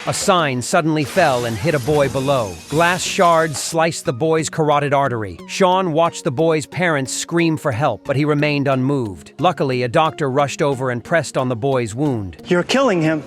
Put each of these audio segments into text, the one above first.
A sign suddenly fell and hit a boy below. Glass shards sliced the boy's carotid artery. Sean watched the boy's parents scream for help, but he remained unmoved. Luckily, a doctor rushed over and pressed on the boy's wound. You're killing him.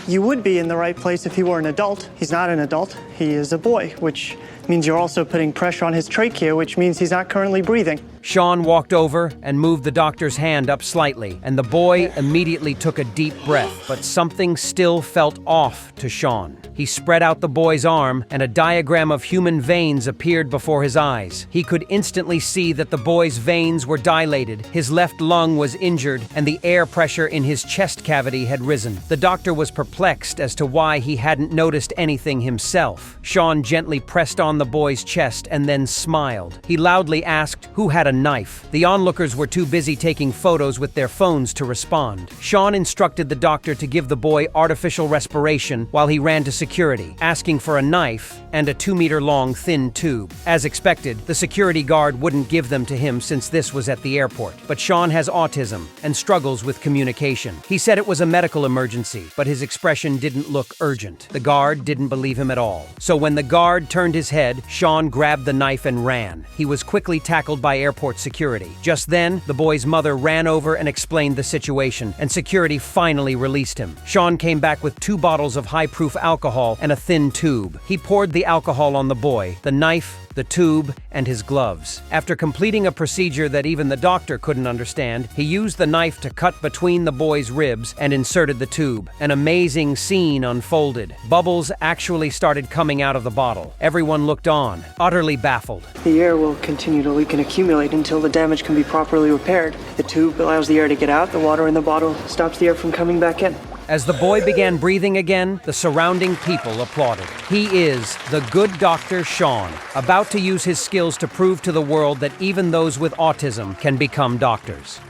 You would be in the right place if he were an adult. He's not an adult. He is a boy, which means you're also putting pressure on his trachea, which means he's not currently breathing. Sean walked over and moved the doctor's hand up slightly, and the boy immediately took a deep breath, but something still felt off to Sean. He spread out the boy's arm, and a diagram of human veins appeared before his eyes. He could instantly see that the boy's veins were dilated, his left lung was injured, and the air pressure in his chest cavity had risen. The doctor was perplexed as to why he hadn't noticed anything himself. Sean gently pressed on the boy's chest and then smiled. He loudly asked who had a knife. The onlookers were too busy taking photos with their phones to respond. Sean instructed the doctor to give the boy artificial respiration while he ran to security, asking for a knife and a 2-meter-long thin tube. As expected, the security guard wouldn't give them to him since this was at the airport. But Sean has autism and struggles with communication. He said it was a medical emergency, but his expression didn't look urgent. The guard didn't believe him at all. So when the guard turned his head, Sean grabbed the knife and ran. He was quickly tackled by airport security. Just then, the boy's mother ran over and explained the situation, and security finally released him. Sean came back with 2 bottles of high-proof alcohol and a thin tube. He poured the alcohol on the boy, the knife, the tube, and his gloves. After completing a procedure that even the doctor couldn't understand, he used the knife to cut between the boy's ribs and inserted the tube. An amazing scene unfolded. Bubbles actually started coming out of the bottle. Everyone looked on, utterly baffled. The air will continue to leak and accumulate until the damage can be properly repaired. The tube allows the air to get out, the water in the bottle stops the air from coming back in. As the boy began breathing again, the surrounding people applauded. He is the good Dr. Sean, about to use his skills to prove to the world that even those with autism can become doctors.